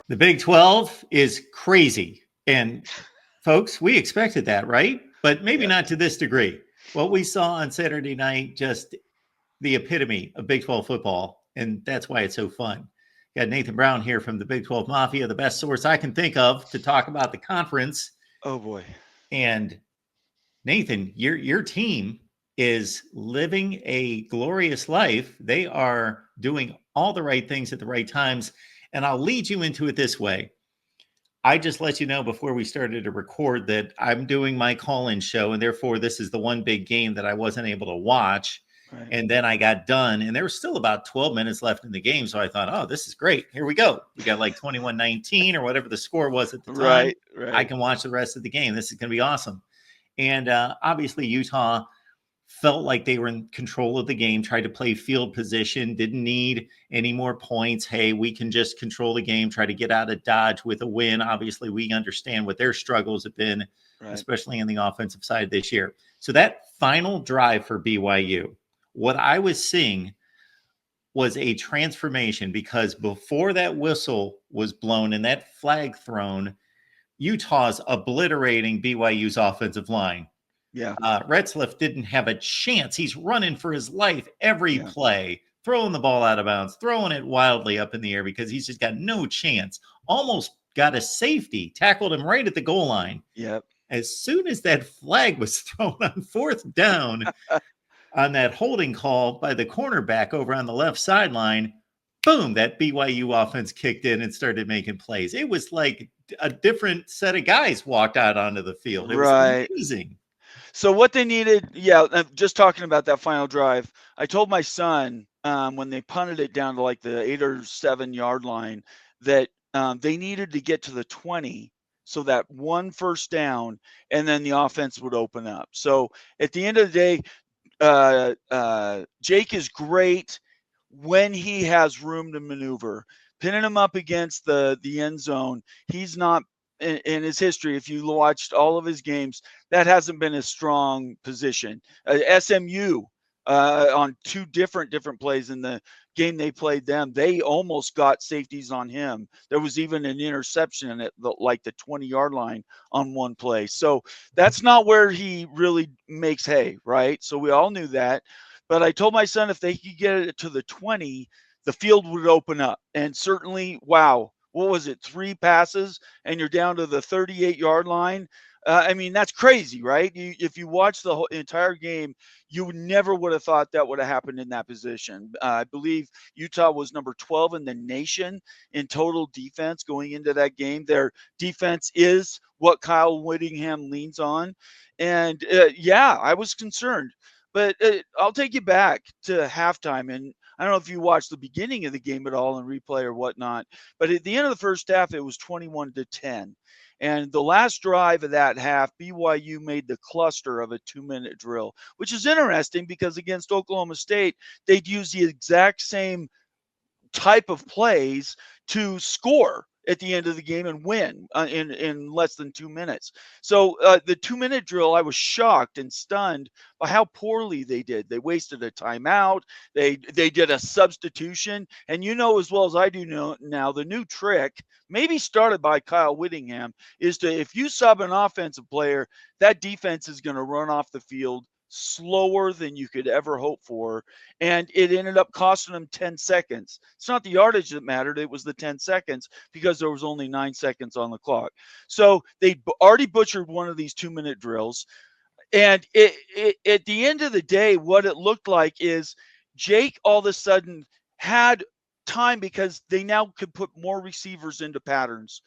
The Big 12 is crazy. And folks, we expected that, right? But maybe Yeah. not to this degree. What we saw on Saturday night, just the epitome of Big 12 football. And that's why it's so fun. Got Nathan Brown here from the Big 12 Mafia, the best source I can think of to talk about the conference. Oh boy. And Nathan, your team is living a glorious life. They are doing all the right things at the right times. And I'll lead you into it this way. I just let you know before we started to record that I'm doing my call-in show, and therefore this is the one big game that I wasn't able to watch. Right. And then I got done, and there was still about 12 minutes left in the game. So I thought, oh, this is great. Here we go. We got like 21-19 or whatever the score was at the time. Right. I Right. can watch the rest of the game. This is going to be awesome. And obviously, Utah felt like they were in control of the game, tried to play field position, didn't need any more points. Hey, we can just control the game, try to get out of Dodge with a win. Obviously, we understand what their struggles have been, Right. especially on the offensive side this year. So that final drive for BYU, what I was seeing was a transformation because before that whistle was blown and that flag thrown, Utah's obliterating BYU's offensive line. Yeah. Retzlaff didn't have a chance. He's running for his life every Yeah. play, throwing the ball out of bounds, throwing it wildly up in the air because he's just got no chance. Almost got a safety, tackled him right at the goal line. Yep. As soon as that flag was thrown on fourth down on that holding call by the cornerback over on the left sideline, boom, that BYU offense kicked in and started making plays. It was like a different set of guys walked out onto the field. It was Right. amazing. So what they needed, yeah, just talking about that final drive, I told my son when they punted it down to like the 8 or 7 yard line that they needed to get to the 20 so that one first down and then the offense would open up. So at the end of the day, Jake is great when he has room to maneuver. Pinning him up against the end zone, he's not in his history. If you watched all of his games, that hasn't been a strong position. SMU on two different plays in the game they played them, they almost got safeties on him. There was even an interception at like the 20-yard line on one play. So that's not where he really makes hay, right? So we all knew that. But I told my son if they could get it to the 20, the field would open up. And certainly, wow, what was it, 3 passes and you're down to the 38-yard line? I mean, that's crazy, right? If you watch the whole entire game, you never would have thought that would have happened in that position. I believe Utah was number 12 in the nation in total defense going into that game. Their defense is what Kyle Whittingham leans on. And yeah, I was concerned. But I'll take you back to halftime. And I don't know if you watched the beginning of the game at all in replay or whatnot, but at the end of the first half, it was 21-10. And the last drive of that half, BYU made the cluster of a 2-minute drill, which is interesting because against Oklahoma State, they'd use the exact same type of plays to score at the end of the game and win in less than 2 minutes. So the 2-minute drill, I was shocked and stunned by how poorly they did. They wasted a timeout. They did a substitution. And you know as well as I do know now, the new trick, maybe started by Kyle Whittingham, is to if you sub an offensive player, that defense is going to run off the field slower than you could ever hope for. And it ended up costing them 10 seconds. It's not the yardage that mattered. It was the 10 seconds because there was only 9 seconds on the clock. So they already butchered one of these 2-minute drills. And at the end of the day, what it looked like is Jake all of a sudden had time because they now could put more receivers into patterns.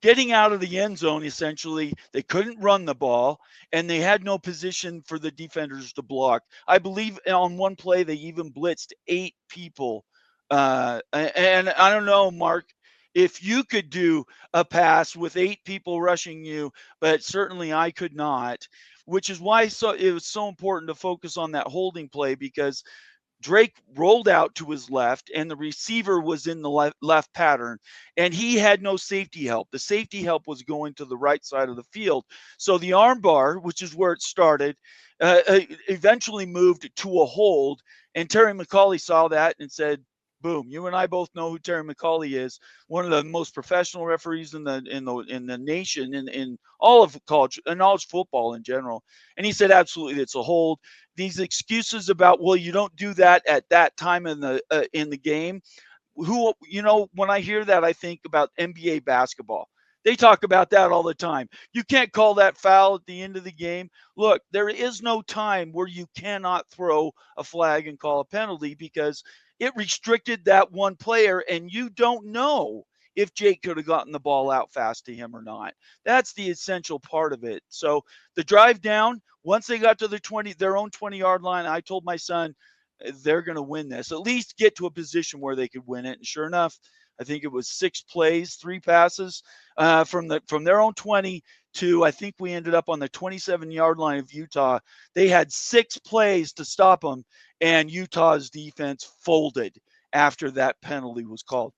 Getting out of the end zone, essentially, they couldn't run the ball, and they had no position for the defenders to block. I believe on one play, they even blitzed 8 people. And I don't know, Mark, if you could do a pass with 8 people rushing you, but certainly I could not, which is why it was so important to focus on that holding play because Drake rolled out to his left and the receiver was in the left pattern and he had no safety help. The safety help was going to the right side of the field. So the arm bar, which is where it started, eventually moved to a hold. And Terry McCauley saw that and said, boom. You and I both know who Terry McCauley is, one of the most professional referees in the nation, in all of college and college football in general. And he said, absolutely, it's a hold. These excuses about, well, you don't do that at that time in the game. When I hear that, I think about NBA basketball. They talk about that all the time. You can't call that foul at the end of the game. Look, there is no time where you cannot throw a flag and call a penalty because it restricted that one player, and you don't know if Jake could have gotten the ball out fast to him or not. That's the essential part of it. So the drive down, once they got to their own 20-yard line, I told my son, they're going to win this, at least get to a position where they could win it. And sure enough, I think it was 6 plays, 3 passes from their own 20 to, I think we ended up on the 27-yard line of Utah. They had 6 plays to stop them, and Utah's defense folded after that penalty was called.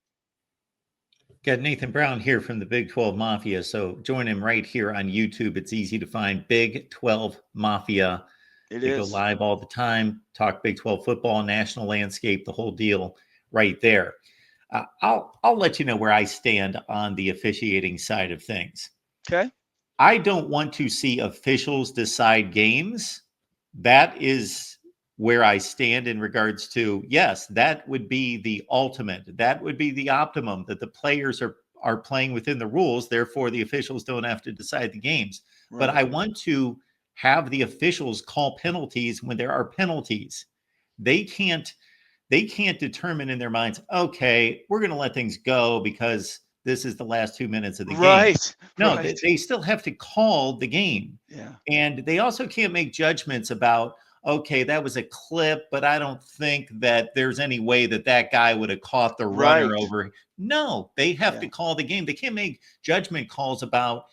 Got Nathan Brown here from the Big 12 Mafia. So join him right here on YouTube. It's easy to find Big 12 Mafia. They go live all the time, talk Big 12 football, national landscape, the whole deal right there. I'll let you know where I stand on the officiating side of things. Okay. I don't want to see officials decide games. That is where I stand in regards to, yes, that would be the ultimate. That would be the optimum, that the players are playing within the rules. Therefore, the officials don't have to decide the games. Right. But I want to have the officials call penalties when there are penalties. They can't determine in their minds, okay, we're going to let things go because this is the last 2 minutes of the game. No, right. They still have to call the game. Yeah. And they also can't make judgments about, okay, that was a clip, but I don't think that there's any way that guy would have caught the runner over. No, they have to call the game. They can't make judgment calls about,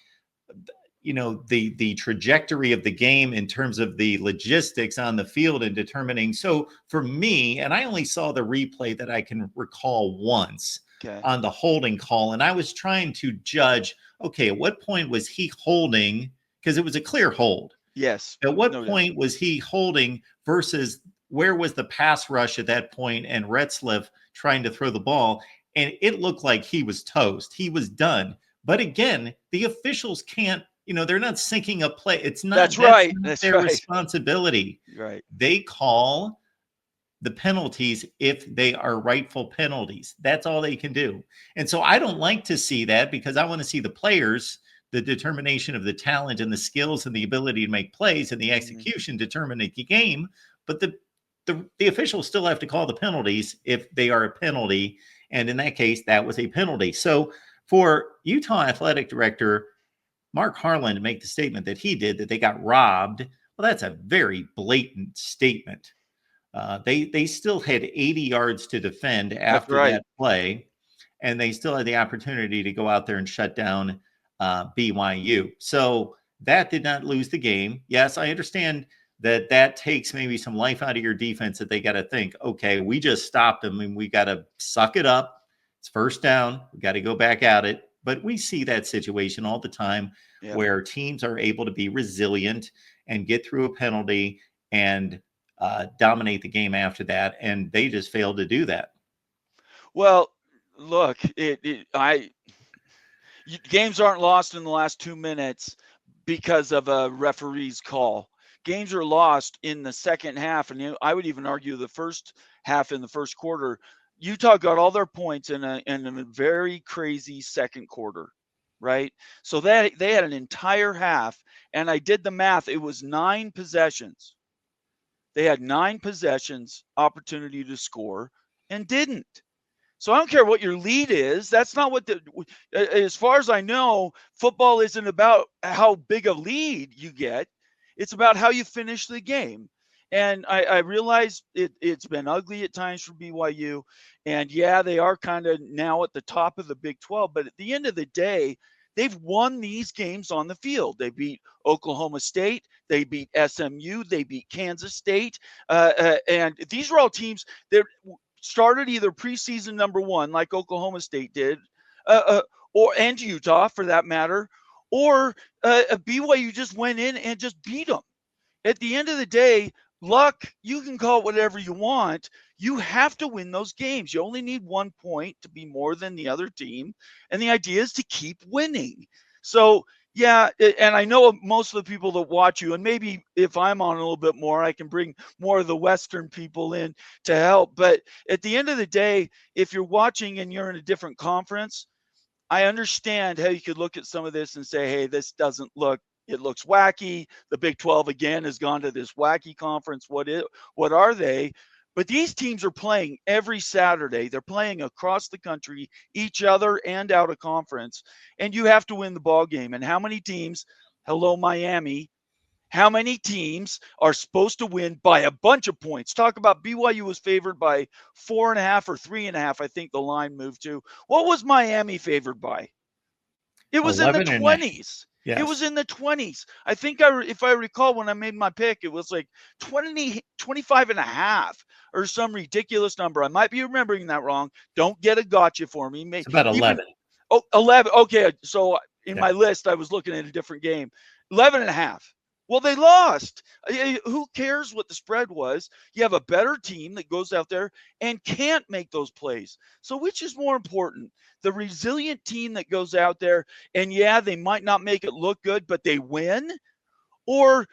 the trajectory of the game in terms of the logistics on the field and determining. So for me, and I only saw the replay that I can recall once on the holding call, and I was trying to judge, okay, at what point was he holding? Because it was a clear hold. Yes. At what point was he holding versus where was the pass rush at that point and Retzlaff trying to throw the ball? And it looked like he was toast. He was done. But again, the officials can't, they're not syncing a play. It's not that's their responsibility. Right. They call the penalties if they are rightful penalties. That's all they can do. And so I don't like to see that because I want to see the players, the determination of the talent and the skills and the ability to make plays and the execution determine the game. But the officials still have to call the penalties if they are a penalty. And in that case, that was a penalty. So for Utah Athletic Director Mark Harlan to make the statement that he did, that they got robbed, well, that's a very blatant statement. They still had 80 yards to defend after that play, and they still had the opportunity to go out there and shut down BYU. So that did not lose the game. Yes, I understand that takes maybe some life out of your defense, that they got to think, okay, we just stopped them and we got to suck it up. It's first down. We got to go back at it. But we see that situation all the time where teams are able to be resilient and get through a penalty and dominate the game after that. And they just failed to do that. Well, look, games aren't lost in the last 2 minutes because of a referee's call. Games are lost in the second half, and I would even argue the first half in the first quarter. Utah got all their points in a very crazy second quarter, right? So they had an entire half, and I did the math. It was 9 possessions. They had 9 possessions, opportunity to score, and didn't. So I don't care what your lead is. That's not what as far as I know, football isn't about how big a lead you get. It's about how you finish the game. And I realize it's been ugly at times for BYU. And they are kind of now at the top of the Big 12. But at the end of the day, they've won these games on the field. They beat Oklahoma State. They beat SMU. They beat Kansas State. And these are all teams that started either preseason number 1, like Oklahoma State did, and Utah for that matter, or BYU just went in and just beat them. At the end of the day, luck, you can call it whatever you want. You have to win those games. You only need 1 point to be more than the other team, and the idea is to keep winning. So, yeah, and I know most of the people that watch you, and maybe if I'm on a little bit more, I can bring more of the Western people in to help. But at the end of the day, if you're watching and you're in a different conference, I understand how you could look at some of this and say, hey, this doesn't look, it looks wacky. The Big 12 again has gone to this wacky conference. What are they? But these teams are playing every Saturday. They're playing across the country, each other and out of conference. And you have to win the ball game. And how many teams, hello, Miami, how many teams are supposed to win by a bunch of points? Talk about BYU was favored by 4.5 or 3.5. I think the line moved to. What was Miami favored by? It was in the 11 and a, 20s. It was yes. in the 20s. I think if I recall when I made my pick, it was like 25 and a half or some ridiculous number. I might be remembering that wrong. Don't get a gotcha for me. It's about Even 11. 11. Okay. So in Yeah. my list, I was looking at a different game. 11 and a half. Well, they lost. Who cares what the spread was? You have a better team that goes out there and can't make those plays. So which is more important? The resilient team that goes out there and yeah, they might not make it look good, but they win, or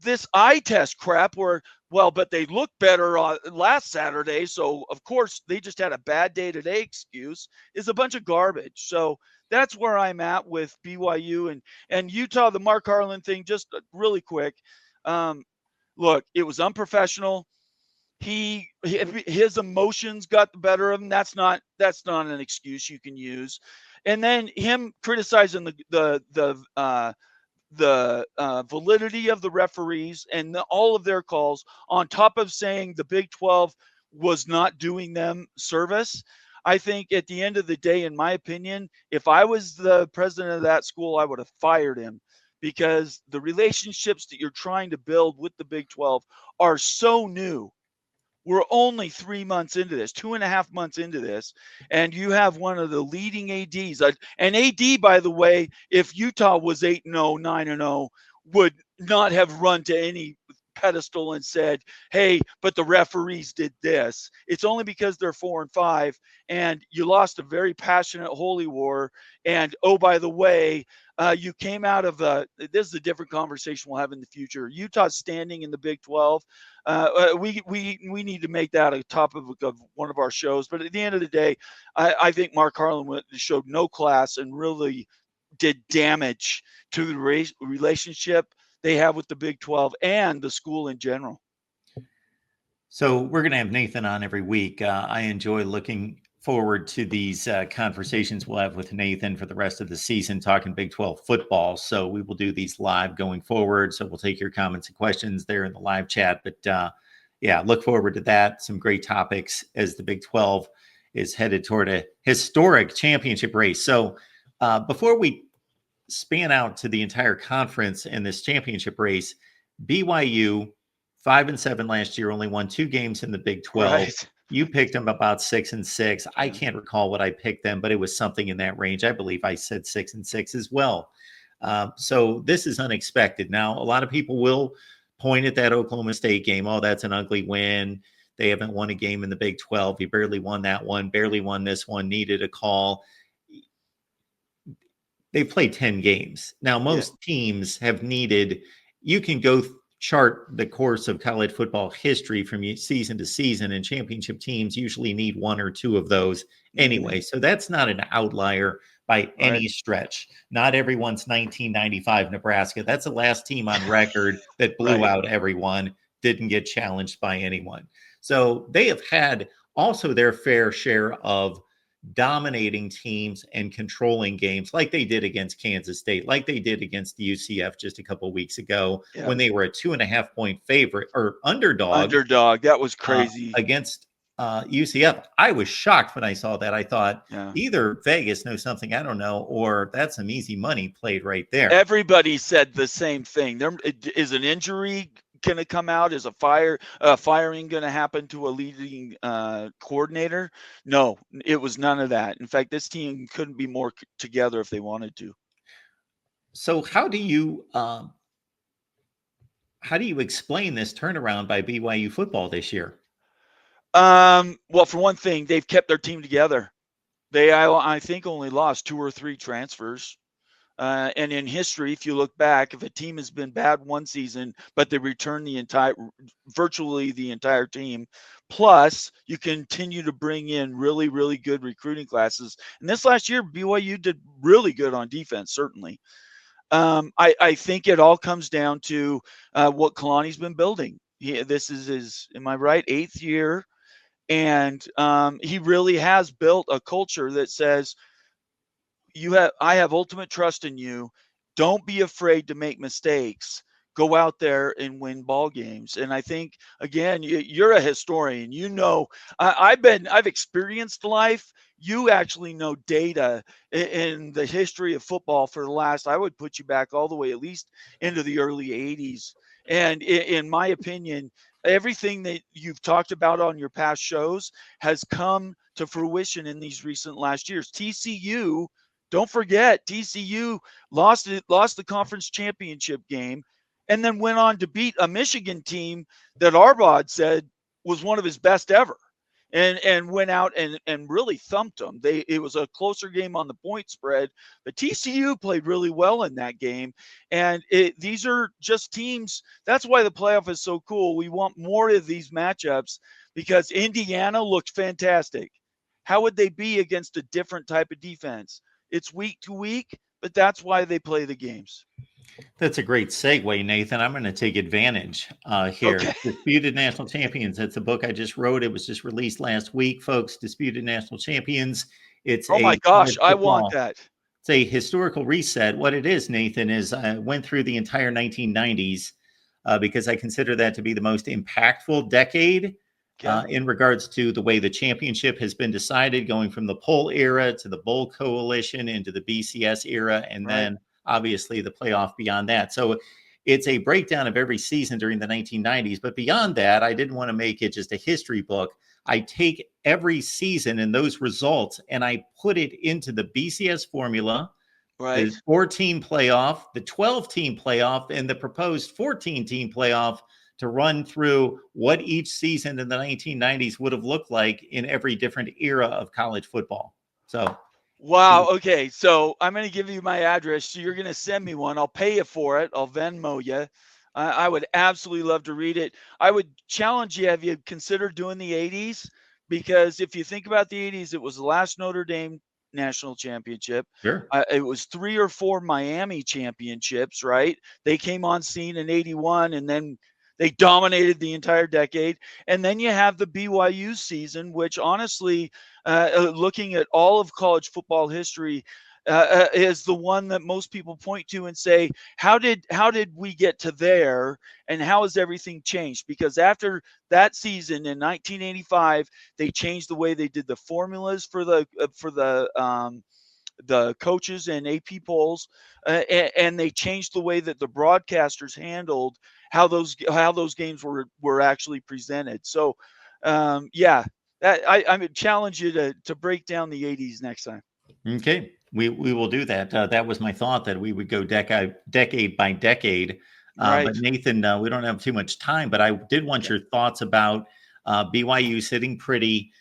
this eye test crap where, well, but they looked better last Saturday, so of course they just had a bad day today excuse is a bunch of garbage. So that's where I'm at with BYU and Utah. The Mark Harlan thing, just really quick. Look, it was unprofessional. His emotions got the better of him. That's not an excuse you can use. And then him criticizing the validity of the referees and all of their calls, on top of saying the Big 12 was not doing them service. I think at the end of the day, in my opinion, if I was the president of that school, I would have fired him, because the relationships that you're trying to build with the Big 12 are so new. We're only 3 months into this, 2.5 months into this, and you have one of the leading ADs. And AD, by the way, if Utah was 8-0, 9-0, would not have run to any pedestal and said, hey, but the referees did this. It's only because they're 4-5, and you lost a very passionate holy war. And oh, by the way, you came out of this is a different conversation we'll have in the future. Utah's standing in the Big 12. We need to make that a topic of one of our shows. But at the end of the day, I think Mark Harlan showed no class and really did damage to the relationship they have with the Big 12 and the school in general. So we're going to have Nathan on every week. I enjoy looking forward to these conversations we'll have with Nathan for the rest of the season, talking Big 12 football. So we will do these live going forward. So we'll take your comments and questions there in the live chat. But yeah, look forward to that. Some great topics as the Big 12 is headed toward a historic championship race. So before we span out to the entire conference and this championship race, BYU 5-7 last year, only won 2 games in the Big 12. Right. You picked them about 6-6. I Yeah. can't recall what I picked them, but it was something in that range. I believe I said 6-6 as well. So this is unexpected. Now, a lot of people will point at that Oklahoma State game. Oh, that's an ugly win. They haven't won a game in the Big 12. You barely won that one, barely won this one, needed a call. They've played 10 games. Now, most teams have needed, you can go chart the course of college football history from season to season, and championship teams usually need 1 or 2 of those anyway. So that's not an outlier by any stretch. Not everyone's 1995 Nebraska. That's the last team on record that blew out everyone, didn't get challenged by anyone. So they have had also their fair share of dominating teams and controlling games, like they did against Kansas State, like they did against the UCF just a couple of weeks ago when they were a 2.5-point favorite or underdog. That was crazy. Against UCF. I was shocked when I saw that. I thought either Vegas knows something I don't know, or that's some easy money played right there. Everybody said the same thing. There is an injury going to come out? Is a firing going to happen to a leading coordinator? No, it was none of that. In fact, this team couldn't be more together if they wanted to. So how do you explain this turnaround by BYU football this year? Well, for one thing, they've kept their team together. I think, only lost 2 or 3 transfers. And in history, if you look back, if a team has been bad one season, but they return virtually the entire team, plus you continue to bring in really, really good recruiting classes. And this last year, BYU did really good on defense, certainly. I think it all comes down to what Kalani's been building. This is his, am I right, 8th year. And he really has built a culture that says, I have ultimate trust in you. Don't be afraid to make mistakes. Go out there and win ball games. And I think, again, you're a historian. I've experienced life. You actually know data in the history of football for the last, I would put you back all the way at least into the early 80s. And in my opinion, everything that you've talked about on your past shows has come to fruition in these recent last years. TCU, don't forget, TCU lost the conference championship game, and then went on to beat a Michigan team that Arbod said was one of his best ever, and went out and really thumped them. It was a closer game on the point spread, but TCU played really well in that game. And these are just teams. That's why the playoff is so cool. We want more of these matchups because Indiana looked fantastic. How would they be against a different type of defense? It's week to week, but that's why they play the games. That's a great segue, Nathan. I'm going to take advantage here. Okay. Disputed National Champions. That's a book I just wrote. It was just released last week, folks. Disputed National Champions. It's Oh my a gosh, college I want football. that. It's a historical reset. What it is, Nathan, is I went through the entire 1990s because I consider that to be the most impactful decade Okay. in regards to the way the championship has been decided, going from the poll era to the bowl coalition into the BCS era, and Right. then obviously the playoff beyond that. So it's a breakdown of every season during the 1990s. But beyond that, I didn't want to make it just a history book. I take every season and those results and I put it into the BCS formula, Right. the 4-team playoff, the 12-team playoff, and the proposed 14-team playoff to run through what each season in the 1990s would have looked like in every different era of college football. So, Wow. Okay. So I'm going to give you my address. So you're going to send me one. I'll pay you for it. I'll Venmo you. I would absolutely love to read it. I would challenge you. Have you considered doing the 80s? Because if you think about the 80s, it was the last Notre Dame national championship. sure. It was 3 or 4 Miami championships, right? They came on scene in 81 and then they dominated the entire decade. And then you have the BYU season, which honestly, looking at all of college football history, is the one that most people point to and say, how did we get to there, and how has everything changed? Because after that season in 1985, they changed the way they did the formulas for the coaches and AP polls, and they changed the way that the broadcasters handled how those games were actually presented. So, yeah, that I would challenge you to break down the 80s next time. Okay, we will do that. That was my thought that we would go decade by decade. Right. But Nathan, we don't have too much time. But I did want Okay. your thoughts about BYU sitting pretty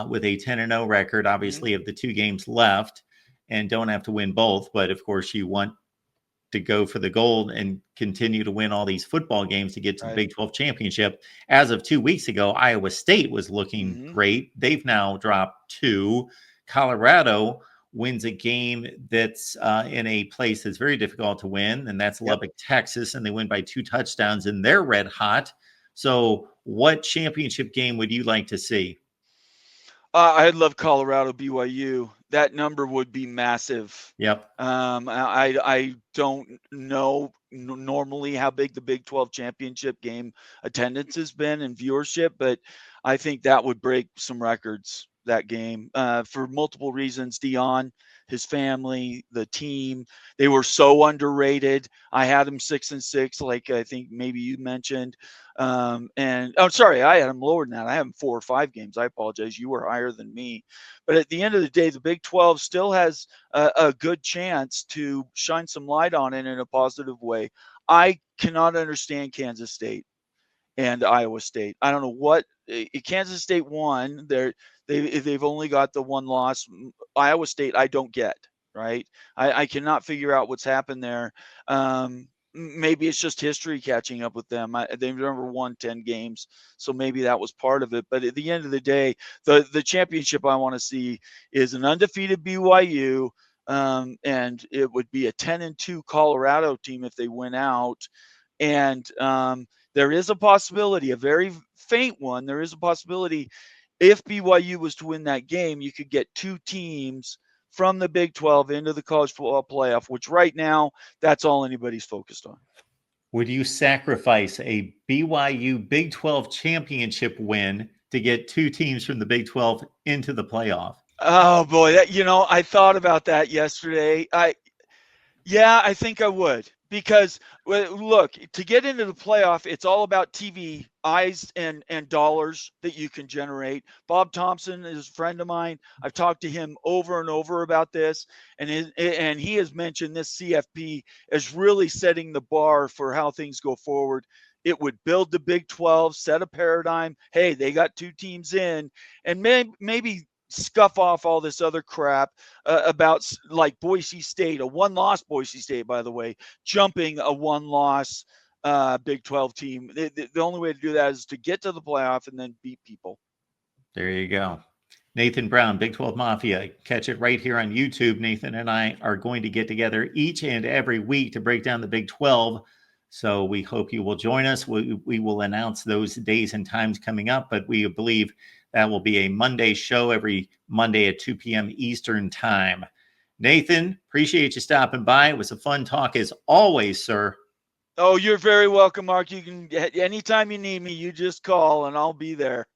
with a 10-0 record, Mm-hmm. obviously of the 2 games left, and don't have to win both. But of course, you want to go for the gold and continue to win all these football games to get to the Right. Big 12 championship. As of 2 weeks ago, Iowa State was looking Mm-hmm. great. They've now dropped 2. Colorado wins a game that's in a place that's very difficult to win, and that's Yep. Lubbock, Texas, and they win by 2 touchdowns, and they're red hot. So, what championship game would you like to see? I'd love Colorado BYU. That number would be massive. Yep. I don't know normally how big the Big 12 championship game attendance has been and viewership, but I think that would break some records, that game, for multiple reasons. Dion, his family, the team, they were so underrated. I had them 6-6, like I think maybe you mentioned. And oh, sorry, I had them lower than that. I have them 4 or 5 games. I apologize. You were higher than me. But at the end of the day, the Big 12 still has a good chance to shine some light on it in a positive way. I cannot understand Kansas State and Iowa State. I don't know what Kansas State won. They've only got the one loss. Iowa State, I don't get, right. I cannot figure out what's happened there. Maybe it's just history catching up with them. They've never won 10 games, so maybe that was part of it. But at the end of the day, the championship I want to see is an undefeated BYU, and it would be a 10-2 Colorado team if they win out. And there is a possibility, a very faint one, there is a possibility if BYU was to win that game, you could get two teams from the Big 12 into the college football playoff, which right now, that's all anybody's focused on. Would you sacrifice a BYU Big 12 championship win to get two teams from the Big 12 into the playoff? Oh boy, I thought about that yesterday. I think I would, because look, to get into the playoff, it's all about TV eyes and dollars that you can generate. Bob Thompson is a friend of mine. I've talked to him over and over about this, and he has mentioned this CFP as really setting the bar for how things go forward. It would build the Big 12, set a paradigm. Hey, they got two teams in, and maybe scuff off all this other crap about like Boise State, a one-loss Boise State, by the way, jumping a one-loss Big 12 team. The only way to do that is to get to the playoff and then beat people. There you go. Nathan Brown, Big 12 Mafia. Catch it right here on YouTube. Nathan and I are going to get together each and every week to break down the Big 12. So we hope you will join us. We will announce those days and times coming up, but we believe that will be a Monday show every Monday at 2 p.m. Eastern time. Nathan, appreciate you stopping by. It was a fun talk as always, sir. Oh, you're very welcome, Mark. You can, anytime you need me, you just call and I'll be there.